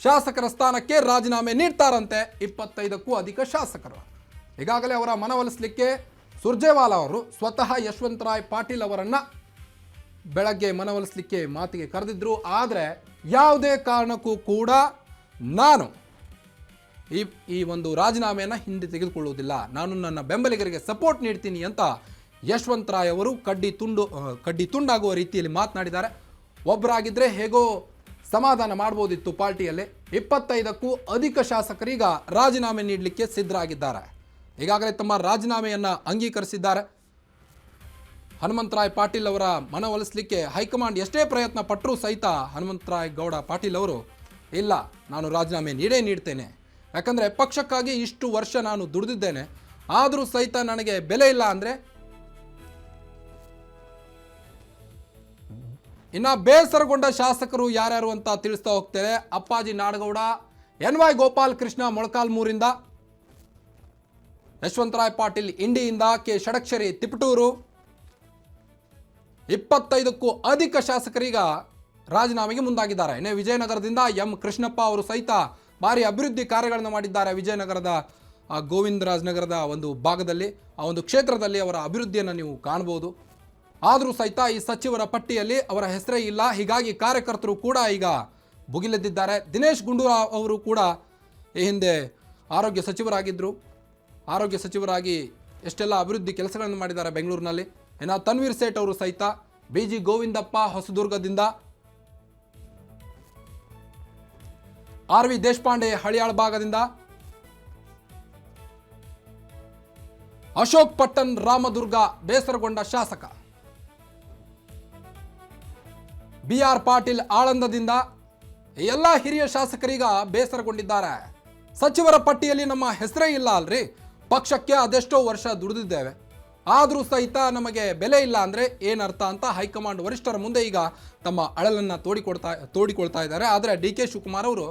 ಶಾಸಕರ ಸ್ಥಾನಕ್ಕೆ ರಾಜೀನಾಮೆ ನೀಡ್ತಾರಂತೆ 25ಕ್ಕೂ ಅಧಿಕ ಶಾಸಕರು. ಈಗಾಗಲೇ ಅವರ ಮನವೊಲಿಸಲಿಕ್ಕೆ ಸುರ್ಜೇವಾಲಾ ಅವರು ಸ್ವತಃ ಯಶವಂತರಾಯ್ ಪಾಟೀಲ್ ಅವರನ್ನು ಬೆಳಗ್ಗೆ ಮನವೊಲಿಸಲಿಕ್ಕೆ ಮಾತಿಗೆ ಕರೆದಿದ್ರು. ಆದರೆ ಯಾವುದೇ ಕಾರಣಕ್ಕೂ ಕೂಡ ನಾನು ಈ ಒಂದು ರಾಜೀನಾಮೆಯನ್ನು ಹಿಂದೆ ತೆಗೆದುಕೊಳ್ಳುವುದಿಲ್ಲ, ನಾನು ನನ್ನ ಬೆಂಬಲಿಗರಿಗೆ ಸಪೋರ್ಟ್ ನೀಡ್ತೀನಿ ಅಂತ ಯಶವಂತರಾಯ್ ಅವರು ಕಡ್ಡಿ ತುಂಡಾಗುವ ರೀತಿಯಲ್ಲಿ ಮಾತನಾಡಿದ್ದಾರೆ. ಒಬ್ಬರಾಗಿದ್ದರೆ ಹೇಗೋ ಸಮಾಧಾನ ಮಾಡ್ಬೋದಿತ್ತು ಪಾರ್ಟಿಯಲ್ಲಿ. 25ಕ್ಕೂ ಅಧಿಕ ಶಾಸಕರೀಗ ರಾಜೀನಾಮೆ ನೀಡಲಿಕ್ಕೆ ಸಿದ್ಧರಾಗಿದ್ದಾರೆ. ಈಗಾಗಲೇ ತಮ್ಮ ರಾಜೀನಾಮೆಯನ್ನು ಅಂಗೀಕರಿಸಿದ್ದಾರೆ. ಹನುಮಂತರಾಯ್ ಪಾಟೀಲ್ ಅವರ ಮನವೊಲಿಸಲಿಕ್ಕೆ ಹೈಕಮಾಂಡ್ ಎಷ್ಟೇ ಪ್ರಯತ್ನ ಪಟ್ಟರೂ ಸಹಿತ ಹನುಮಂತರಾಯ್ ಗೌಡ ಪಾಟೀಲ್ ಅವರು ಇಲ್ಲ, ನಾನು ರಾಜೀನಾಮೆ ನೀಡ್ತೇನೆ, ಯಾಕಂದರೆ ಪಕ್ಷಕ್ಕಾಗಿ ಇಷ್ಟು ವರ್ಷ ನಾನು ದುಡಿದಿದ್ದೇನೆ, ಆದರೂ ಸಹಿತ ನನಗೆ ಬೆಲೆ ಇಲ್ಲ ಅಂದರೆ. ಇನ್ನು ಬೇಸರಗೊಂಡ ಶಾಸಕರು ಯಾರ್ಯಾರು ಅಂತ ತಿಳಿಸ್ತಾ ಹೋಗ್ತೇವೆ. ಅಪ್ಪಾಜಿ ನಾಡಗೌಡ, NY ಗೋಪಾಲ್ ಕೃಷ್ಣ ಮೊಳಕಾಲ್ಮೂರಿಂದ, ಯಶವಂತರಾಯ್ ಪಾಟೀಲ್ ಇಂಡಿಯಿಂದ, ಕೆ ಷಡಕ್ಷರಿ ತಿಪಟೂರು. 25ಕ್ಕೂ ಅಧಿಕ ಶಾಸಕರೀಗ ರಾಜೀನಾಮೆಗೆ ಮುಂದಾಗಿದ್ದಾರೆ. ಇನ್ನು ವಿಜಯನಗರದಿಂದ M ಕೃಷ್ಣಪ್ಪ ಅವರು ಸಹಿತ ಭಾರಿ ಅಭಿವೃದ್ಧಿ ಕಾರ್ಯಗಳನ್ನು ಮಾಡಿದ್ದಾರೆ. ವಿಜಯನಗರದ ಗೋವಿಂದರಾಜ್ ನಗರದ ಒಂದು ಭಾಗದಲ್ಲಿ, ಆ ಒಂದು ಕ್ಷೇತ್ರದಲ್ಲಿ ಅವರ ಅಭಿವೃದ್ಧಿಯನ್ನು ನೀವು ಕಾಣಬಹುದು. ಆದರೂ ಸಹಿತ ಈ ಸಚಿವರ ಪಟ್ಟಿಯಲ್ಲಿ ಅವರ ಹೆಸರೇ ಇಲ್ಲ. ಹೀಗಾಗಿ ಕಾರ್ಯಕರ್ತರು ಕೂಡ ಈಗ ಭುಗಿಲೆದ್ದಿದ್ದಾರೆ. ದಿನೇಶ್ ಗುಂಡೂರಾವ್ ಅವರು ಕೂಡ ಈ ಹಿಂದೆ ಆರೋಗ್ಯ ಸಚಿವರಾಗಿದ್ದರು. ಆರೋಗ್ಯ ಸಚಿವರಾಗಿ ಎಷ್ಟೆಲ್ಲ ಅಭಿವೃದ್ಧಿ ಕೆಲಸಗಳನ್ನು ಮಾಡಿದ್ದಾರೆ ಬೆಂಗಳೂರಿನಲ್ಲಿ. ಇನ್ನು ತನ್ವೀರ್ ಸೇಠ್ ಅವರು ಸಹಿತ, BG ಗೋವಿಂದಪ್ಪ ಹೊಸದುರ್ಗದಿಂದ, RV ದೇಶಪಾಂಡೆ ಹಳಿಯಾಳ ಭಾಗದಿಂದ, ಅಶೋಕ್ ಪಟ್ಟಣ್ ರಾಮದುರ್ಗ ಬೇಸರಗೊಂಡ ಶಾಸಕ, BR ಪಾಟೀಲ್ ಆಳಂದದಿಂದ, ಎಲ್ಲ ಹಿರಿಯ ಶಾಸಕರೀಗ ಬೇಸರಗೊಂಡಿದ್ದಾರೆ. ಸಚಿವರ ಪಟ್ಟಿಯಲ್ಲಿ ನಮ್ಮ ಹೆಸರೇ ಇಲ್ಲ ಅಲ್ರಿ, ಪಕ್ಷಕ್ಕೆ ಅದೆಷ್ಟೋ ವರ್ಷ ದುಡಿದಿದ್ದೇವೆ, ಆದರೂ ಸಹಿತ ನಮಗೆ ಬೆಲೆ ಇಲ್ಲ ಅಂದರೆ ಏನರ್ಥ ಅಂತ ಹೈಕಮಾಂಡ್ ವರಿಷ್ಠರ ಮುಂದೆ ಈಗ ತಮ್ಮ ಅಳಲನ್ನು ತೋಡಿಕೊಳ್ತಾ ಇದ್ದಾರೆ. ಆದರೆ DK ಶಿವಕುಮಾರ್ ಅವರು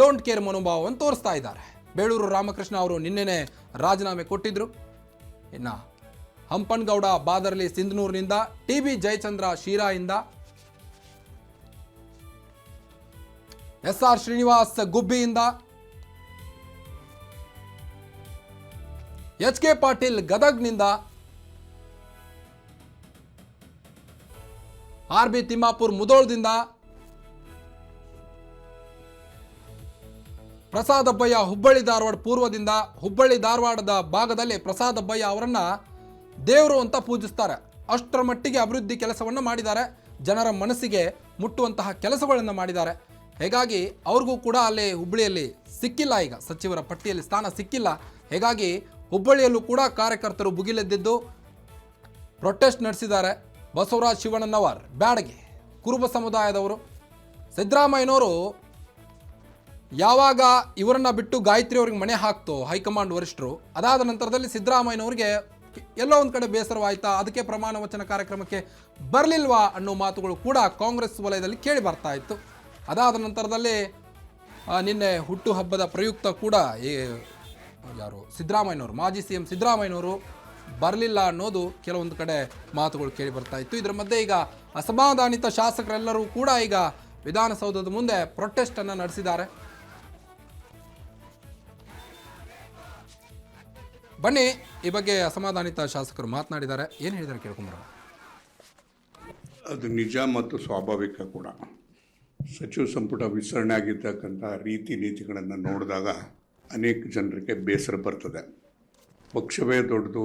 ಡೋಂಟ್ ಕೇರ್ ಮನೋಭಾವವನ್ನು ತೋರಿಸ್ತಾ ಇದ್ದಾರೆ. ಬೇಳೂರು ರಾಮಕೃಷ್ಣ ಅವರು ನಿನ್ನೆನೇ ರಾಜೀನಾಮೆ ಕೊಟ್ಟಿದ್ರು. ಇನ್ನು Hampanagouda Badarli ಸಿಂಧನೂರಿನಿಂದ, TB Jayachandra ಶಿರಾಯಿಂದ, SR Srinivas ಗುಬ್ಬಿಯಿಂದ, HK Patil ಗದಗ್ನಿಂದ, RB Timmapur ಮುದೋಳದಿಂದ, Prasad Abbaiah Hubballi Dharwad ಪೂರ್ವದಿಂದ. ಹುಬ್ಬಳ್ಳಿ ಧಾರವಾಡದ ಭಾಗದಲ್ಲಿ ಪ್ರಸಾದ್ ಅಬ್ಬಯ್ಯ ಅವರನ್ನ ದೇವರು ಅಂತ ಪೂಜಿಸ್ತಾರೆ. ಅಷ್ಟರ ಮಟ್ಟಿಗೆ ಅಭಿವೃದ್ಧಿ ಕೆಲಸವನ್ನು ಮಾಡಿದ್ದಾರೆ, ಜನರ ಮನಸ್ಸಿಗೆ ಮುಟ್ಟುವಂತಹ ಕೆಲಸಗಳನ್ನು ಮಾಡಿದ್ದಾರೆ. ಹೀಗಾಗಿ ಅವ್ರಿಗೂ ಕೂಡ ಅಲ್ಲಿ ಹುಬ್ಬಳ್ಳಿಯಲ್ಲಿ ಸಿಕ್ಕಿಲ್ಲ, ಈಗ ಸಚಿವರ ಪಟ್ಟಿಯಲ್ಲಿ ಸ್ಥಾನ ಸಿಕ್ಕಿಲ್ಲ. ಹೀಗಾಗಿ ಹುಬ್ಬಳ್ಳಿಯಲ್ಲೂ ಕೂಡ ಕಾರ್ಯಕರ್ತರು ಭುಗಿಲೆದ್ದಿದ್ದು ಪ್ರೊಟೆಸ್ಟ್ ನಡೆಸಿದ್ದಾರೆ. ಬಸವರಾಜ್ ಶಿವಣ್ಣನವರ್ ಬ್ಯಾಡಗೆ, ಕುರುಬ ಸಮುದಾಯದವರು. ಸಿದ್ದರಾಮಯ್ಯನವರು ಯಾವಾಗ ಇವರನ್ನ ಬಿಟ್ಟು ಗಾಯತ್ರಿ ಅವ್ರಿಗೆ ಮಣೆ ಹಾಕ್ತೋ ಹೈಕಮಾಂಡ್ ವರಿಷ್ಠರು, ಅದಾದ ನಂತರದಲ್ಲಿ ಸಿದ್ದರಾಮಯ್ಯನವ್ರಿಗೆ ಎಲ್ಲೋ ಒಂದು ಕಡೆ ಬೇಸರವಾಯ್ತಾ, ಅದಕ್ಕೆ ಪ್ರಮಾಣ ವಚನ ಕಾರ್ಯಕ್ರಮಕ್ಕೆ ಬರಲಿಲ್ವಾ ಅನ್ನೋ ಮಾತುಗಳು ಕೂಡ ಕಾಂಗ್ರೆಸ್ ವಲಯದಲ್ಲಿ ಕೇಳಿ ಬರ್ತಾ ಇತ್ತು. ಅದಾದ ನಂತರದಲ್ಲಿ ನಿನ್ನೆ ಹುಟ್ಟುಹಬ್ಬದ ಪ್ರಯುಕ್ತ ಕೂಡ ಯಾರು ಸಿದ್ದರಾಮಯ್ಯನವರು, ಮಾಜಿ CM ಸಿದ್ದರಾಮಯ್ಯನವರು ಬರಲಿಲ್ಲ ಅನ್ನೋದು ಕೆಲವೊಂದು ಕಡೆ ಮಾತುಗಳು ಕೇಳಿ ಬರ್ತಾ ಇತ್ತು. ಇದರ ಮಧ್ಯೆ ಈಗ ಅಸಮಾಧಾನಿತ ಶಾಸಕರೆಲ್ಲರೂ ಕೂಡ ಈಗ ವಿಧಾನಸೌಧದ ಮುಂದೆ ಪ್ರೊಟೆಸ್ಟ್ ಅನ್ನು ನಡೆಸಿದ್ದಾರೆ. ಬನ್ನಿ ಈ ಬಗ್ಗೆ ಅಸಮಾಧಾನಿತ ಶಾಸಕರು ಮಾತನಾಡಿದ್ದಾರೆ, ಏನು ಹೇಳಿದ್ದಾರೆ ಕೇಳ್ಕೊಂಬರೋಣ. ಅದು ನಿಜ ಮತ್ತು ಸ್ವಾಭಾವಿಕ ಕೂಡ. ಸಚಿವ ಸಂಪುಟ ವಿಸ್ತರಣೆ ಆಗಿರ್ತಕ್ಕಂಥ ರೀತಿ ನೀತಿಗಳನ್ನು ನೋಡಿದಾಗ ಅನೇಕ ಜನರಿಗೆ ಬೇಸರ ಬರ್ತದೆ. ಪಕ್ಷವೇ ದೊಡ್ಡದು,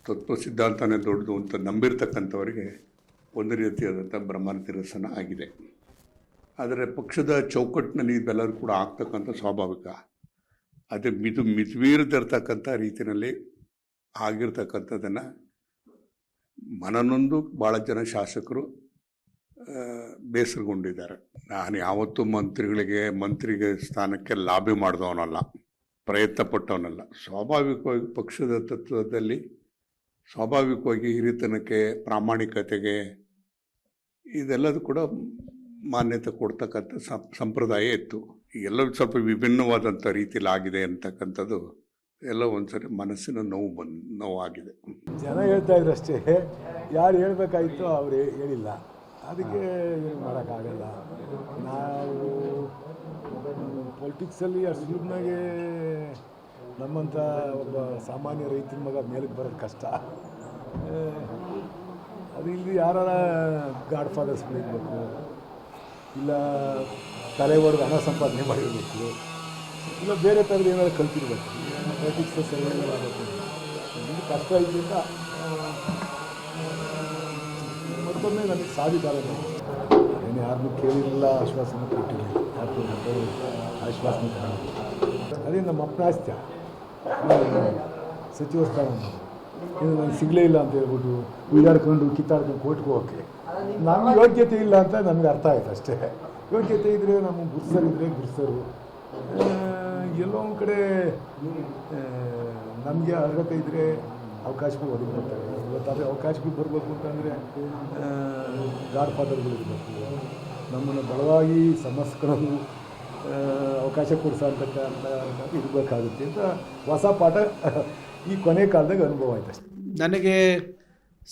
ತತ್ವ ಸಿದ್ಧಾಂತನೇ ದೊಡ್ಡದು ಅಂತ ನಂಬಿರ್ತಕ್ಕಂಥವರಿಗೆ ಒಂದು ರೀತಿಯಾದಂಥ ಭ್ರಮ ನಿರಸನ ಆಗಿದೆ. ಆದರೆ ಪಕ್ಷದ ಚೌಕಟ್ಟಿನಲ್ಲಿ ಇದೆಲ್ಲರೂ ಕೂಡ ಆಗ್ತಕ್ಕಂಥ ಸ್ವಾಭಾವಿಕ. ಅದೇ ಮಿತಿಮೀರದಿರ್ತಕ್ಕಂಥ ರೀತಿಯಲ್ಲಿ ಆಗಿರ್ತಕ್ಕಂಥದ್ದನ್ನು ಮನನೊಂದು ಭಾಳ ಜನ ಶಾಸಕರು ಬೇಸರಗೊಂಡಿದ್ದಾರೆ. ನಾನು ಯಾವತ್ತೂ ಮಂತ್ರಿಗೆ ಸ್ಥಾನಕ್ಕೆ ಲಾಬಿ ಮಾಡಿದವನಲ್ಲ, ಪ್ರಯತ್ನ ಪಟ್ಟವನಲ್ಲ. ಸ್ವಾಭಾವಿಕವಾಗಿ ಪಕ್ಷದ ತತ್ವದಲ್ಲಿ ಸ್ವಾಭಾವಿಕವಾಗಿ ಹಿರಿತನಕ್ಕೆ, ಪ್ರಾಮಾಣಿಕತೆಗೆ ಇದೆಲ್ಲದೂ ಕೂಡ ಮಾನ್ಯತೆ ಕೊಡ್ತಕ್ಕಂಥ ಸಂಪ್ರದಾಯ ಇತ್ತು. ಎಲ್ಲವೂ ಸ್ವಲ್ಪ ವಿಭಿನ್ನವಾದಂಥ ರೀತಿಯಲ್ಲಿ ಆಗಿದೆ ಅಂತಕ್ಕಂಥದ್ದು ಎಲ್ಲ ಒಂದ್ಸರಿ ಮನಸ್ಸಿನ ನೋವಾಗಿದೆ. ಜನ ಹೇಳ್ತಾ ಇದ್ರು ಅಷ್ಟೇ, ಯಾರು ಹೇಳಬೇಕಾಗಿತ್ತು ಅವರು ಹೇಳಿಲ್ಲ, ಅದಕ್ಕೆ ಮಾಡೋಕ್ಕಾಗಲ್ಲ. ನಾವು ಪೊಲಿಟಿಕ್ಸಲ್ಲಿ ಅಷ್ಟು ಸುಲಭನಾಗೆ ನಮ್ಮಂಥ ಒಬ್ಬ ಸಾಮಾನ್ಯ ರೈತನ ಮಗ ಮೇಲಕ್ಕೆ ಬರೋದು ಕಷ್ಟ. ಅದು ಇಲ್ಲಿ ಯಾರ ಗಾಡ್ ಫಾದರ್ಸ್ಗಳಿರಬೇಕು, ಇಲ್ಲ ತಲೆ ಹೊಡೆದು ಹಣ ಸಂಪಾದನೆ ಮಾಡಿರಬೇಕು, ಇಲ್ಲ ಬೇರೆ ಥರದ್ದು ಏನಾದ್ರು ಕಲ್ತಿರ್ಬೇಕು. ಪೊಲಿಟಿಕ್ಸ್ ಸರ್ವೈವಲ್ ಆಗಬೇಕು ಇದು ಕಷ್ಟ ಇದರಿಂದ ಮತ್ತೊಮ್ಮೆ ನನಗೆ ಸಾಧಿತಾರೆ. ಏನು ಯಾರನ್ನೂ ಕೇಳಿರಲಿಲ್ಲ, ಆಶ್ವಾಸನೆ ಕೊಟ್ಟಿರಲಿಲ್ಲ, ಯಾರು ಆಶ್ವಾಸನೆ ಕೊಟ್ಟಿಲ್ಲ. ಅದೇ ನಮ್ಮ ಅಪ್ರಾಸ್ತ್ಯ ಸಚಿವ ಸ್ಥಾನ ಇದು ನನಗೆ ಸಿಗಲೇ ಇಲ್ಲ ಅಂತ ಹೇಳ್ಬಿಟ್ಟು ಉಳ್ಳಾಡ್ಕೊಂಡು ಕಿತ್ತಾಡ್ಕೊಂಡು ಕೋರ್ಟ್ಗೆ ಹೋಗೋಕ್ಕೆ ನಮ್ಗೆ ಯೋಗ್ಯತೆ ಇಲ್ಲ ಅಂತ ನಮ್ಗೆ ಅರ್ಥ ಆಯ್ತು ಅಷ್ಟೇ. ಯೋಗ್ಯತೆ ಇದ್ದರೆ ನಮ್ಮ ಗುರ್ಸರಿದ್ದರೆ ಗುರ್ಸರು, ಎಲ್ಲೋ ಒಂದು ಕಡೆ ನಮಗೆ ಅರ್ಹತೆ ಇದ್ದರೆ ಅವಕಾಶಗಳು ಒದಗಿರ್ತಾರೆ. ಇವತ್ತಾದರೆ ಅವಕಾಶಗಳು ಬರಬೇಕು ಅಂತಂದರೆ ಗಾಡ್ ಫಾದರ್ಗಳಿರಬೇಕು, ನಮ್ಮನ್ನು ಬಲವಾಗಿ ಸಮಸ್ಯೆಗಳನ್ನು ಅವಕಾಶ ಕೊಡಿಸೋಂಥಕ್ಕಂಥ ಇರಬೇಕಾಗುತ್ತೆ ಅಂತ ಹೊಸ ಪಾಠ ಈ ಕೊನೆ ಕಾಲದಾಗ ಅನುಭವ ಆಯ್ತು ಅಷ್ಟೇ. ನನಗೆ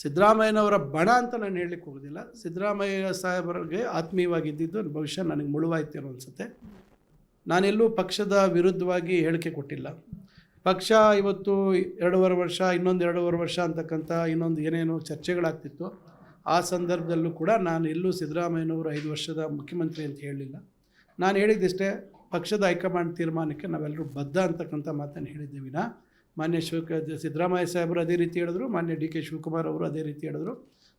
ಸಿದ್ದರಾಮಯ್ಯನವರ ಬಣ ಅಂತ ನಾನು ಹೇಳಲಿಕ್ಕೆ ಹೋಗೋದಿಲ್ಲ. ಸಿದ್ದರಾಮಯ್ಯ ಸಾಹೇಬರಿಗೆ ಆತ್ಮೀಯವಾಗಿದ್ದಿದ್ದು ಬಹುಶಃ ನನಗೆ ಮುಳುವಾಯ್ತು ಅನ್ನೋ ಅನಿಸುತ್ತೆ. ನಾನೆಲ್ಲೂ ಪಕ್ಷದ ವಿರುದ್ಧವಾಗಿ ಹೇಳಿಕೆ ಕೊಟ್ಟಿಲ್ಲ. ಪಕ್ಷ ಇವತ್ತು 2.5 ವರ್ಷ, ಇನ್ನೊಂದು 2.5 ವರ್ಷ ಅಂತಕ್ಕಂಥ ಇನ್ನೊಂದು ಏನೇನೋ ಚರ್ಚೆಗಳಾಗ್ತಿತ್ತು. ಆ ಸಂದರ್ಭದಲ್ಲೂ ಕೂಡ ನಾನು ಎಲ್ಲೂ ಸಿದ್ದರಾಮಯ್ಯನವರು 5 ವರ್ಷದ ಮುಖ್ಯಮಂತ್ರಿ ಅಂತ ಹೇಳಲಿಲ್ಲ. ನಾನು ಹೇಳಿದ್ದಷ್ಟೇ, ಪಕ್ಷದ ಹೈಕಮಾಂಡ್ ತೀರ್ಮಾನಕ್ಕೆ ನಾವೆಲ್ಲರೂ ಬದ್ಧ ಅಂತಕ್ಕಂಥ ಮಾತನ್ನು ಹೇಳಿದ್ದೇವೆ ವಿನಃ ಮಾನ್ಯ ಸಿದ್ದರಾಮಯ್ಯ ಸಾಹೇಬರು ಅದೇ ರೀತಿ ಹೇಳಿದ್ರು, ಮಾನ್ಯ ಡಿ ಕೆ ಶಿವಕುಮಾರ್ ಅವರು ಅದೇ ರೀತಿ ಹೇಳಿದ್ರು.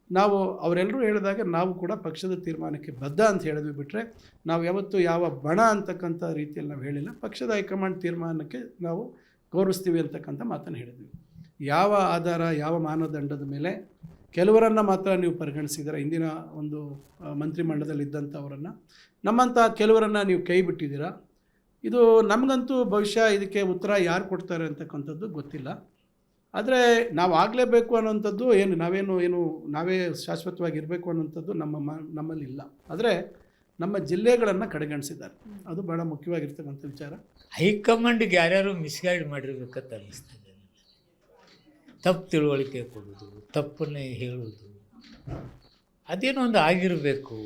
ನಾವು ಅವರೆಲ್ಲರೂ ಹೇಳಿದಾಗ ನಾವು ಕೂಡ ಪಕ್ಷದ ತೀರ್ಮಾನಕ್ಕೆ ಬದ್ಧ ಅಂತ ಹೇಳಿದ್ವಿ ಬಿಟ್ಟರೆ ನಾವು ಯಾವತ್ತೂ ಯಾವ ಬಣ ಅಂತಕ್ಕಂಥ ರೀತಿಯಲ್ಲಿ ನಾವು ಹೇಳಿಲ್ಲ. ಪಕ್ಷದ ಹೈಕಮಾಂಡ್ ತೀರ್ಮಾನಕ್ಕೆ ನಾವು ಗೌರವಿಸ್ತೀವಿ ಅಂತಕ್ಕಂಥ ಮಾತನ್ನು ಹೇಳಿದ್ವಿ. ಯಾವ ಆಧಾರ, ಯಾವ ಮಾನದಂಡದ ಮೇಲೆ ಕೆಲವರನ್ನು ಮಾತ್ರ ನೀವು ಪರಿಗಣಿಸಿದ್ದೀರ, ಇಂದಿನ ಒಂದು ಮಂತ್ರಿಮಂಡಲದಲ್ಲಿದ್ದಂಥವರನ್ನು, ನಮ್ಮಂಥ ಕೆಲವರನ್ನು ನೀವು ಕೈ ಬಿಟ್ಟಿದ್ದೀರಾ. ಇದು ನಮಗಂತೂ ಬಹುಶಃ ಇದಕ್ಕೆ ಉತ್ತರ ಯಾರು ಕೊಡ್ತಾರೆ ಅಂತಕ್ಕಂಥದ್ದು ಗೊತ್ತಿಲ್ಲ. ಆದರೆ ನಾವು ಆಗಲೇಬೇಕು ಅನ್ನೋಂಥದ್ದು ನಾವೇ ಶಾಶ್ವತವಾಗಿರಬೇಕು ಅನ್ನೋಂಥದ್ದು ನಮ್ಮಲ್ಲಿ ಇಲ್ಲ. ಆದರೆ ನಮ್ಮ ಜಿಲ್ಲೆಗಳನ್ನು ಕಡೆಗಣಿಸಿದ್ದಾರೆ, ಅದು ಭಾಳ ಮುಖ್ಯವಾಗಿರ್ತಕ್ಕಂಥ ವಿಚಾರ. ಹೈಕಮಾಂಡ್ಗೆ ಯಾರ್ಯಾರು ಮಿಸ್ಗೈಡ್ ಮಾಡಿರ್ಬೇಕಂತ ಅನ್ನಿಸ್ತದೆ. ತಪ್ಪು ತಿಳುವಳಿಕೆ ಕೊಡೋದು, ತಪ್ಪನ್ನೇ ಹೇಳೋದು, ಅದೇನೋ ಒಂದು ಆಗಿರಬೇಕು.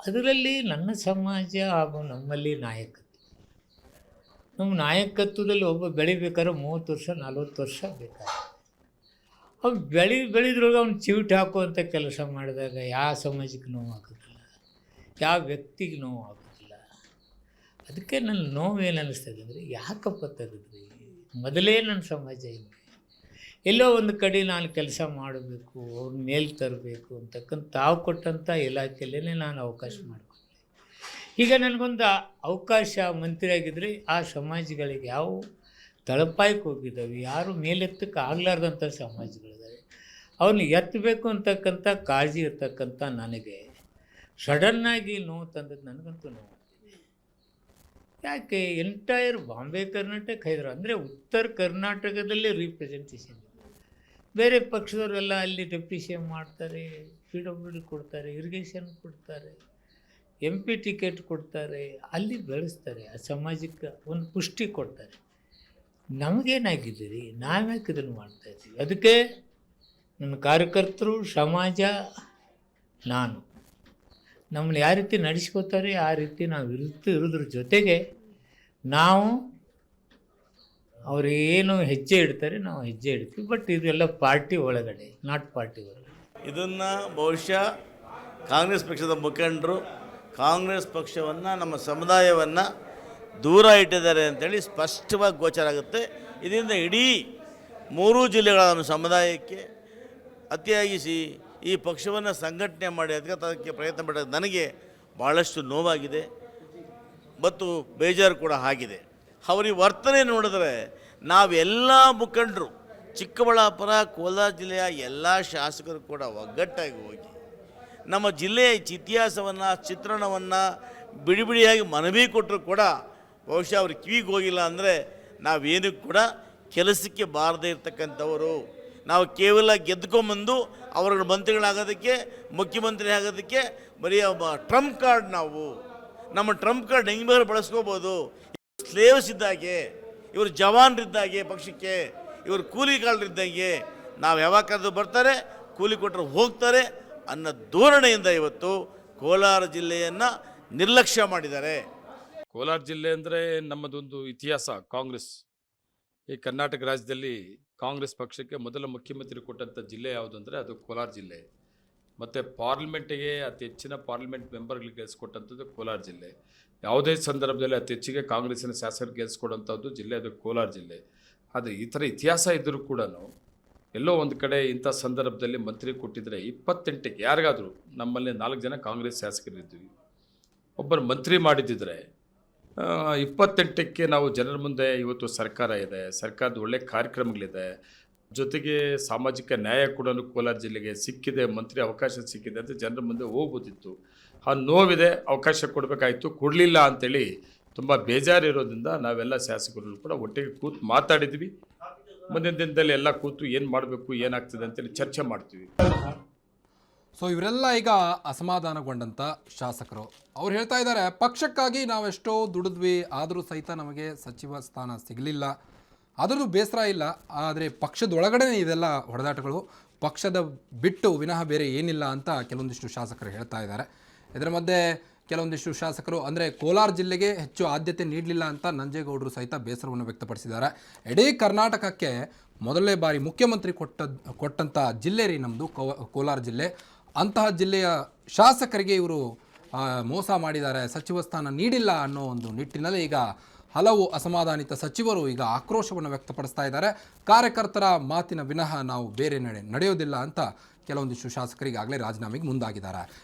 ಅದರಲ್ಲಿ ನನ್ನ ಸಮಾಜ ಹಾಗೂ ನಮ್ಮಲ್ಲಿ ನಾಯಕತ್ವ, ನಮ್ಮ ನಾಯಕತ್ವದಲ್ಲಿ ಒಬ್ಬ ಬೆಳಿಬೇಕಾದ್ರೆ 30 ವರ್ಷ 40 ವರ್ಷ ಬೇಕಾಗುತ್ತೆ. ಅವ್ನು ಬೆಳೆದ್ರೊಳಗೆ ಅವ್ನು ಚಿವಿಟ್ ಹಾಕುವಂಥ ಕೆಲಸ ಮಾಡಿದಾಗ ಯಾವ ಸಮಾಜಕ್ಕೆ ನೋವು ಆಗೋದಿಲ್ಲ, ಯಾವ ವ್ಯಕ್ತಿಗೆ ನೋವು ಆಗೋದಿಲ್ಲ. ಅದಕ್ಕೆ ನನ್ನ ನೋವೇನು ಅನ್ನಿಸ್ತದೆ ಅಂದರೆ, ಯಾಕಪ್ಪ ತೆಗೆದ್ರಿ, ಮೊದಲೇ ನನ್ನ ಸಮಾಜ ಹಿಂಗೆ ಎಲ್ಲೋ ಒಂದು ಕಡೆ ನಾನು ಕೆಲಸ ಮಾಡಬೇಕು, ಅವ್ರ ಮೇಲೆ ತರಬೇಕು ಅಂತಕ್ಕಂಥ ತಾವು ಕೊಟ್ಟಂಥ ಇಲಾಖೆಯಲ್ಲೇ ನಾನು ಅವಕಾಶ ಮಾಡಿಕೊಂಡೆ. ಈಗ ನನಗೊಂದು ಅವಕಾಶ ಮಂತ್ರಿ ಆಗಿದ್ದರೆ ಆ ಸಮಾಜಗಳಿಗೆ ಯಾವ ತಳಪಾಯಕ್ಕೆ ಹೋಗಿದ್ದಾವೆ, ಯಾರು ಮೇಲೆತ್ತಕ್ಕೆ ಆಗಲಾರ್ದಂಥ ಸಮಾಜಗಳಿದ್ದಾವೆ, ಅವನ್ನ ಎತ್ತಬೇಕು ಅಂತಕ್ಕಂಥ ಕಾಳಜಿ ಇರ್ತಕ್ಕಂಥ ನನಗೆ ಸಡನ್ನಾಗಿ ನೋವು ತಂದದ್ದು ನನಗಂತೂ ನೋವು. ಯಾಕೆ ಎಂಟೈರ್ ಬಾಂಬೆ ಕರ್ನಾಟಕ ಹೈದರಾಬಾದ್ ಅಂದರೆ ಉತ್ತರ ಕರ್ನಾಟಕದಲ್ಲೇ ರೀಪ್ರೆಸೆಂಟೇಷನ್. ಬೇರೆ ಪಕ್ಷದವರೆಲ್ಲ ಅಲ್ಲಿ ಡೆಪ್ಟಿ ಸಿ ಎಮ್ ಮಾಡ್ತಾರೆ, PWD ಕೊಡ್ತಾರೆ, ಇರಿಗೇಷನ್ ಕೊಡ್ತಾರೆ, MP ಟಿಕೆಟ್ ಕೊಡ್ತಾರೆ, ಅಲ್ಲಿ ಬೆಳೆಸ್ತಾರೆ, ಆ ಸಮಾಜಕ್ಕೆ ಒಂದು ಪುಷ್ಟಿ ಕೊಡ್ತಾರೆ. ನಮಗೇನಾಗಿದ್ದೀರಿ, ನಾವ್ಯಾಕೆ ಇದನ್ನು ಮಾಡ್ತಾಯಿದ್ದೀವಿ? ಅದಕ್ಕೆ ನನ್ನ ಕಾರ್ಯಕರ್ತರು, ಸಮಾಜ, ನಾನು ನಮ್ಮನ್ನು ಯಾವ ರೀತಿ ನಡೆಸ್ಕೋತಾರೆ ಆ ರೀತಿ ನಾವು ಇರೋದ್ರ ಜೊತೆಗೆ ನಾವು ಅವರೇನು ಹೆಜ್ಜೆ ಇಡ್ತಾರೆ ನಾವು ಹೆಜ್ಜೆ ಇಡ್ತೀವಿ. ಬಟ್ ಇದೆಲ್ಲ ಪಾರ್ಟಿ ಒಳಗಡೆ, ನಾಟ್ ಪಾರ್ಟಿ ಹೊರಗಡೆ. ಇದನ್ನು ಬಹುಶಃ ಕಾಂಗ್ರೆಸ್ ಪಕ್ಷದ ಮುಖಂಡರು ಕಾಂಗ್ರೆಸ್ ಪಕ್ಷವನ್ನು, ನಮ್ಮ ಸಮುದಾಯವನ್ನು ದೂರ ಇಟ್ಟಿದ್ದಾರೆ ಅಂತೇಳಿ ಸ್ಪಷ್ಟವಾಗಿ ಗೋಚರ ಆಗುತ್ತೆ. ಇದರಿಂದ ಇಡೀ 3 ಜಿಲ್ಲೆಗಳ ನಮ್ಮ ಸಮುದಾಯಕ್ಕೆ ಅತಿಯಾಗಿಸಿ ಈ ಪಕ್ಷವನ್ನು ಸಂಘಟನೆ ಮಾಡಿ ಅದಕ್ಕೆ ಪ್ರಯತ್ನ ಪಟ್ಟ ನನಗೆ ಭಾಳಷ್ಟು ನೋವಾಗಿದೆ ಮತ್ತು ಬೇಜಾರು ಕೂಡ ಆಗಿದೆ. ಅವರ ವರ್ತನೆ ನೋಡಿದ್ರೆ ನಾವೆಲ್ಲ ಮುಖಂಡರು, ಚಿಕ್ಕಬಳ್ಳಾಪುರ, ಕೋಲಾರ ಜಿಲ್ಲೆಯ ಎಲ್ಲ ಶಾಸಕರು ಕೂಡ ಒಗ್ಗಟ್ಟಾಗಿ ಹೋಗಿ ನಮ್ಮ ಜಿಲ್ಲೆಯ ಇತಿಹಾಸವನ್ನು, ಚಿತ್ರಣವನ್ನು ಬಿಡಿಯಾಗಿ ಮನವಿ ಕೊಟ್ಟರು ಕೂಡ ಬಹುಶಃ ಅವ್ರ ಕಿವಿಗೆ ಹೋಗಿಲ್ಲ. ಅಂದರೆ ನಾವೇನು ಕೂಡ ಕೆಲಸಕ್ಕೆ ಬಾರದೇ ಇರ್ತಕ್ಕಂಥವರು, ನಾವು ಕೇವಲ ಗೆದ್ಕೊಂಬಂದು ಅವ್ರ ಮಂತ್ರಿಗಳಾಗೋದಕ್ಕೆ, ಮುಖ್ಯಮಂತ್ರಿ ಆಗೋದಕ್ಕೆ ಬರೀ ಟ್ರಂಪ್ ಕಾರ್ಡ್, ನಾವು ನಮ್ಮ ಟ್ರಂಪ್ ಕಾರ್ಡ್ ಹೆಂಗೆ ಬೇಕಾದ್ರೆ ಬಳಸ್ಕೋಬೋದು. ಸ್ಲೇವ್ಸ್ ಇದ್ದಾಗೆ, ಇವರು ಜವಾನರಿದ್ದಾಗೆ ಪಕ್ಷಕ್ಕೆ, ಇವರು ಕೂಲಿಗಾರರಿದ್ದಂಗೆ, ನಾವು ಯಾವಾಗ ಕರೆದು ಬರ್ತಾರೆ, ಕೂಲಿ ಕೊಟ್ಟರು ಹೋಗ್ತಾರೆ ಅನ್ನೋ ಧೋರಣೆಯಿಂದ ಇವತ್ತು ಕೋಲಾರ ಜಿಲ್ಲೆಯನ್ನು ನಿರ್ಲಕ್ಷ್ಯ ಮಾಡಿದ್ದಾರೆ. ಕೋಲಾರ ಜಿಲ್ಲೆ ಅಂದರೆ ನಮ್ಮದೊಂದು ಇತಿಹಾಸ. ಕಾಂಗ್ರೆಸ್ ಈ ಕರ್ನಾಟಕ ರಾಜ್ಯದಲ್ಲಿ ಕಾಂಗ್ರೆಸ್ ಪಕ್ಷಕ್ಕೆ ಮೊದಲ ಮುಖ್ಯಮಂತ್ರಿ ಕೊಟ್ಟಂಥ ಜಿಲ್ಲೆ ಯಾವುದು ಅಂದರೆ ಅದು ಕೋಲಾರ ಜಿಲ್ಲೆ. ಮತ್ತು ಪಾರ್ಲಿಮೆಂಟಿಗೆ ಅತಿ ಹೆಚ್ಚಿನ ಪಾರ್ಲಿಮೆಂಟ್ ಮೆಂಬರ್ಗಳಿಗೆ ಗೆಲ್ಲಿಸ್ಕೊಟ್ಟಂಥದ್ದು ಕೋಲಾರ ಜಿಲ್ಲೆ. ಯಾವುದೇ ಸಂದರ್ಭದಲ್ಲಿ ಅತಿ ಹೆಚ್ಚಿಗೆ ಕಾಂಗ್ರೆಸ್ಸಿನ ಶಾಸಕರು ಗೆಲ್ಲಿಸ್ಕೊಡೋಂಥದ್ದು ಜಿಲ್ಲೆ ಅದು ಕೋಲಾರ ಜಿಲ್ಲೆ. ಆದರೆ ಈ ಥರ ಇತಿಹಾಸ ಇದ್ದರೂ ಕೂಡ ಎಲ್ಲೋ ಒಂದು ಕಡೆ ಇಂಥ ಸಂದರ್ಭದಲ್ಲಿ ಮಂತ್ರಿ ಕೊಟ್ಟಿದ್ದರೆ 28ಕ್ಕೆ ಯಾರಿಗಾದರೂ, ನಮ್ಮಲ್ಲಿ 4 ಜನ ಕಾಂಗ್ರೆಸ್ ಶಾಸಕರಿದ್ವಿ, ಒಬ್ಬರು ಮಂತ್ರಿ ಮಾಡಿದ್ದಿದ್ರೆ 28ಕ್ಕೆ ನಾವು ಜನರ ಮುಂದೆ ಇವತ್ತು ಸರ್ಕಾರ ಇದೆ, ಸರ್ಕಾರದ ಒಳ್ಳೆ ಕಾರ್ಯಕ್ರಮಗಳಿದೆ, ಜೊತೆಗೆ ಸಾಮಾಜಿಕ ನ್ಯಾಯ ಕೂಡ ಕೋಲಾರ ಜಿಲ್ಲೆಗೆ ಸಿಕ್ಕಿದೆ, ಮಂತ್ರಿ ಅವಕಾಶ ಸಿಕ್ಕಿದೆ ಅಂತ ಜನರ ಮುಂದೆ ಹೋಗ್ಬೋದಿತ್ತು. ಆ ನೋವಿದೆ, ಅವಕಾಶ ಕೊಡಬೇಕಾಯಿತು, ಕೊಡಲಿಲ್ಲ ಅಂಥೇಳಿ ತುಂಬ ಬೇಜಾರಿರೋದ್ರಿಂದ ನಾವೆಲ್ಲ ಶಾಸಕರು ಕೂಡ ಒಟ್ಟಿಗೆ ಕೂತು ಮಾತಾಡಿದ್ವಿ. ಮುಂದಿನ ದಿನದಲ್ಲಿ ಎಲ್ಲ ಕೂತು ಏನು ಮಾಡಬೇಕು, ಏನಾಗ್ತದೆ ಅಂತೇಳಿ ಚರ್ಚೆ ಮಾಡ್ತೀವಿ. ಸೊ ಇವರೆಲ್ಲ ಈಗ ಅಸಮಾಧಾನಗೊಂಡಂಥ ಶಾಸಕರು. ಅವ್ರು ಹೇಳ್ತಾ ಇದ್ದಾರೆ, ಪಕ್ಷಕ್ಕಾಗಿ ನಾವೆಷ್ಟೋ ದುಡಿದ್ವಿ, ಆದರೂ ಸಹಿತ ನಮಗೆ ಸಚಿವ ಸ್ಥಾನ ಸಿಗಲಿಲ್ಲ, ಆದರೂ ಬೇಸರ ಇಲ್ಲ, ಆದರೆ ಪಕ್ಷದೊಳಗಡೆ ಇದೆಲ್ಲ ಹೊಡೆದಾಟಗಳು, ಪಕ್ಷದ ಬಿಟ್ಟು ವಿನಃ ಬೇರೆ ಏನಿಲ್ಲ ಅಂತ ಕೆಲವೊಂದಿಷ್ಟು ಶಾಸಕರು ಹೇಳ್ತಾ ಇದ್ದಾರೆ. ಇದರ ಮಧ್ಯೆ ಕೆಲವೊಂದಿಷ್ಟು ಶಾಸಕರು ಅಂದರೆ ಕೋಲಾರ ಜಿಲ್ಲೆಗೆ ಹೆಚ್ಚು ಆದ್ಯತೆ ನೀಡಲಿಲ್ಲ ಅಂತ ನಂಜೇಗೌಡರು ಸಹಿತ ಬೇಸರವನ್ನು ವ್ಯಕ್ತಪಡಿಸಿದ್ದಾರೆ. ಇಡೀ ಕರ್ನಾಟಕಕ್ಕೆ ಮೊದಲನೇ ಬಾರಿ ಮುಖ್ಯಮಂತ್ರಿ ಕೊಟ್ಟಂಥ ಜಿಲ್ಲೆ ರೀ ನಮ್ಮದು ಕೋಲಾರ ಜಿಲ್ಲೆ. ಅಂತಹ ಜಿಲ್ಲೆಯ ಶಾಸಕರಿಗೆ ಇವರು ಮೋಸ ಮಾಡಿದ್ದಾರೆ, ಸಚಿವ ಸ್ಥಾನ ನೀಡಿಲ್ಲ ಅನ್ನೋ ಒಂದು ನಿಟ್ಟಿನಲ್ಲಿ ಈಗ ಹಲವು ಅಸಮಾಧಾನಿತ ಸಚಿವರು ಈಗ ಆಕ್ರೋಶವನ್ನು ವ್ಯಕ್ತಪಡಿಸ್ತಾ ಇದ್ದಾರೆ. ಕಾರ್ಯಕರ್ತರ ಮಾತಿನ ವಿನಃ ನಾವು ಬೇರೆ ನಡೆಯೋದಿಲ್ಲ ಅಂತ ಕೆಲವೊಂದಿಷ್ಟು ಶಾಸಕರು ಈಗಾಗಲೇ ರಾಜೀನಾಮೆಗೆ ಮುಂದಾಗಿದ್ದಾರೆ.